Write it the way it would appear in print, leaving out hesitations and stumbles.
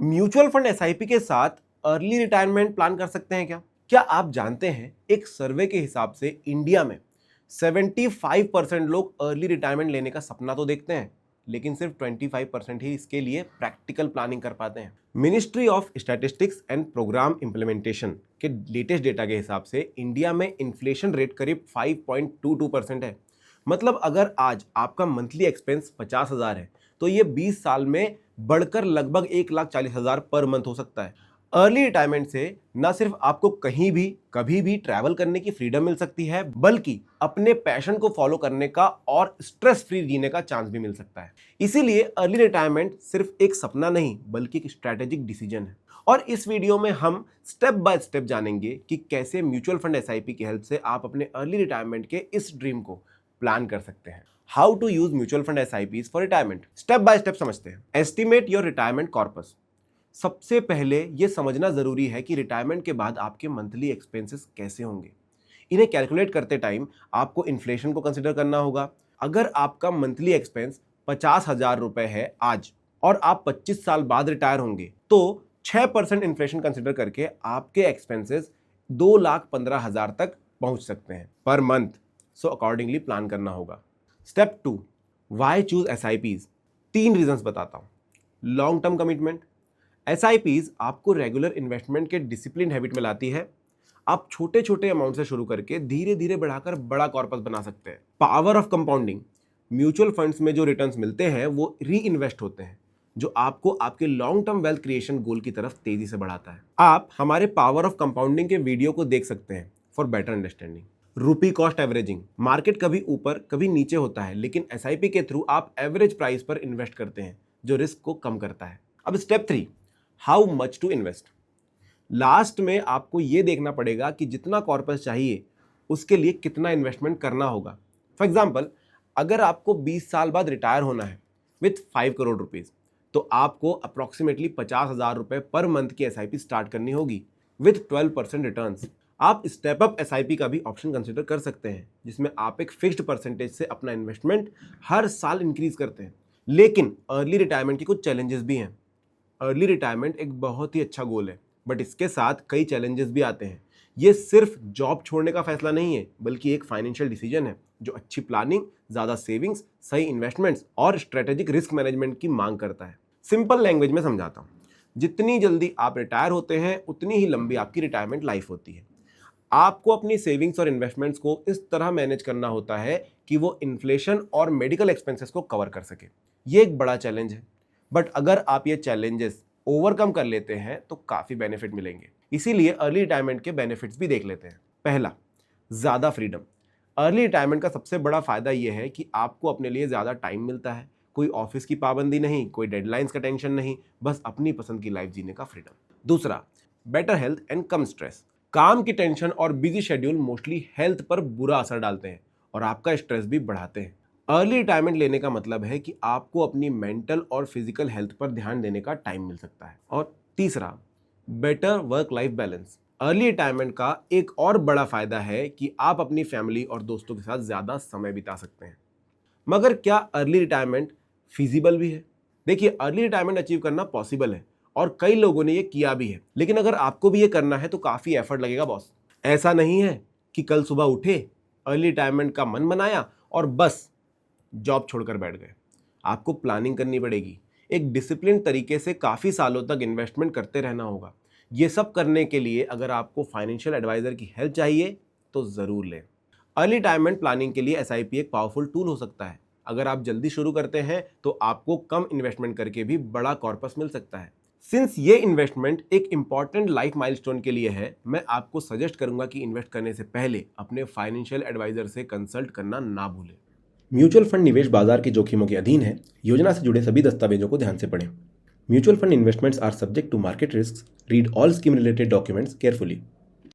Mutual fund SIP के साथ early retirement plan कर सकते हैं क्या? क्या आप जानते हैं एक सर्वे के हिसाब से इंडिया में 75% लोग अर्ली रिटायरमेंट लेने का सपना तो देखते हैं, लेकिन सिर्फ 25% ही इसके लिए प्रैक्टिकल प्लानिंग कर पाते हैं। Ministry of statistics and programme implementation के लेटेस्ट डेटा के हिसाब से इंडिया में इन्फ्लेशन रेट करीब 5.22% है। मतलब अगर आज आपका मंथली एक्सपेंस 50,000 है तो ये 20 साल में बढ़कर लगभग 1,40,000 पर मंथ हो सकता है। अर्ली रिटायरमेंट से न सिर्फ आपको कहीं भी कभी भी ट्रैवल करने की फ्रीडम मिल सकती है, बल्कि अपने पैशन को फॉलो करने का और स्ट्रेस फ्री जीने का चांस भी मिल सकता है। इसीलिए अर्ली रिटायरमेंट सिर्फ एक सपना नहीं बल्कि एक स्ट्रैटेजिक डिसीजन है। और इस वीडियो में हम स्टेप बाय स्टेप जानेंगे कि कैसे म्यूचुअल फंड एसआईपी की हेल्प से आप अपने अर्ली रिटायरमेंट के इस ड्रीम को प्लान कर सकते हैं। How to use mutual fund SIPs for retirement, step by step समझते हैं। Estimate your retirement corpus. सबसे पहले यह समझना जरूरी है कि रिटायरमेंट के बाद आपके मंथली एक्सपेंसेस कैसे होंगे। इन्हें कैलकुलेट करते टाइम आपको इन्फ्लेशन को कंसिडर करना होगा। अगर आपका मंथली एक्सपेंस 50,000 रुपए है आज और आप 25 साल बाद रिटायर होंगे तो 6% इन्फ्लेशन कंसिडर करके आपके एक्सपेंसेस 2,15,000 तक पहुंच सकते हैं per month. So accordingly plan करना होगा। Step 2, why choose SIPs. 3 reasons बताता हूं। Long term commitment. एसआईपीज आपको रेगुलर इन्वेस्टमेंट के डिसिप्लिन हैबिट में लाती है। आप छोटे छोटे अमाउंट से शुरू करके धीरे धीरे बढ़ाकर बड़ा कॉर्पस बना सकते हैं। Power of compounding. Mutual funds में जो रिटर्न्स मिलते हैं वो री इन्वेस्ट होते हैं, जो आपको आपके लॉन्ग टर्म वेल्थ क्रिएशन गोल की तरफ तेजी से बढ़ाता है। आप हमारे पावर ऑफ कंपाउंडिंग के वीडियो को देख सकते हैं फॉर बेटर अंडरस्टैंडिंग। रूपी कॉस्ट एवरेजिंग। मार्केट कभी ऊपर कभी नीचे होता है, लेकिन एसआईपी के थ्रू आप एवरेज प्राइस पर इन्वेस्ट करते हैं जो रिस्क को कम करता है। अब step 3, how much to invest. Last में आपको यह देखना पड़ेगा कि जितना कॉर्पस चाहिए उसके लिए कितना इन्वेस्टमेंट करना होगा। फॉर एग्जाम्पल, अगर आपको 20 साल बाद रिटायर होना है विथ 5 करोड़ रुपीज तो आपको अप्रोक्सीमेटली 50,000 रुपए पर मंथ की एसआईपी स्टार्ट करनी होगी विथ 12% रिटर्न्स। आप स्टेप अप एसआईपी का भी ऑप्शन कंसिडर कर सकते हैं, जिसमें आप एक फिक्स्ड परसेंटेज से अपना इन्वेस्टमेंट हर साल इंक्रीज करते हैं। लेकिन अर्ली रिटायरमेंट के कुछ चैलेंजेस भी हैं। अर्ली रिटायरमेंट एक बहुत ही अच्छा गोल है, बट इसके साथ कई चैलेंजेस भी आते हैं। ये सिर्फ जॉब छोड़ने का फैसला नहीं है, बल्कि एक फाइनेंशियल डिसीजन है जो अच्छी प्लानिंग, ज़्यादा सेविंग्स, सही इन्वेस्टमेंट्स और स्ट्रेटेजिक रिस्क मैनेजमेंट की मांग करता है। सिंपल लैंग्वेज में समझाता हूँ। जितनी जल्दी आप रिटायर होते हैं उतनी ही लंबी आपकी रिटायरमेंट लाइफ होती है। आपको अपनी सेविंग्स और इन्वेस्टमेंट्स को इस तरह मैनेज करना होता है कि वो इन्फ्लेशन और मेडिकल एक्सपेंसेस को कवर कर सके। ये एक बड़ा चैलेंज है, बट अगर आप ये चैलेंजेस ओवरकम कर लेते हैं तो काफ़ी बेनिफिट मिलेंगे। इसीलिए अर्ली रिटायरमेंट के बेनिफिट्स भी देख लेते हैं। पहला, ज़्यादा फ्रीडम। अर्ली रिटायरमेंट का सबसे बड़ा फायदा यह है कि आपको अपने लिए ज़्यादा टाइम मिलता है। कोई ऑफिस की पाबंदी नहीं, कोई डेडलाइंस का टेंशन नहीं, बस अपनी पसंद की लाइफ जीने का फ्रीडम। दूसरा, better health and come stress. काम की टेंशन और बिजी शेड्यूल मोस्टली हेल्थ पर बुरा असर डालते हैं और आपका स्ट्रेस भी बढ़ाते हैं। अर्ली रिटायरमेंट लेने का मतलब है कि आपको अपनी मेंटल और फिजिकल हेल्थ पर ध्यान देने का टाइम मिल सकता है। और तीसरा, better work life balance. Early retirement का एक और बड़ा फायदा है कि आप अपनी फैमिली और दोस्तों के साथ ज़्यादा समय बिता सकते हैं। मगर क्या अर्ली रिटायरमेंट फिजिबल भी है? देखिए, अर्ली रिटायरमेंट अचीव करना पॉसिबल है और कई लोगों ने ये किया भी है, लेकिन अगर आपको भी ये करना है तो काफ़ी एफर्ट लगेगा बॉस। ऐसा नहीं है कि कल सुबह उठे, अर्ली रिटायरमेंट का मन बनाया और बस जॉब छोड़कर बैठ गए। आपको प्लानिंग करनी पड़ेगी। एक डिसिप्लिन तरीके से काफ़ी सालों तक इन्वेस्टमेंट करते रहना होगा। ये सब करने के लिए अगर आपको फाइनेंशियल एडवाइजर की हेल्प चाहिए तो ज़रूर लें। अर्ली रिटायरमेंट प्लानिंग के लिए एसआईपी एक पावरफुल टूल हो सकता है। अगर आप जल्दी शुरू करते हैं तो आपको कम इन्वेस्टमेंट करके भी बड़ा कॉर्पस मिल सकता है। सिंस ये इन्वेस्टमेंट एक इंपॉर्टेंट लाइफ माइलस्टोन के लिए है, मैं आपको सजेस्ट करूंगा कि इन्वेस्ट करने से पहले अपने फाइनेंशियल एडवाइजर से कंसल्ट करना ना भूलें। म्यूचुअल फंड निवेश बाजार के जोखिमों के अधीन है। योजना से जुड़े सभी दस्तावेजों को ध्यान से पढ़ें। Mutual fund investments are subject to market risk. Read all scheme related documents carefully.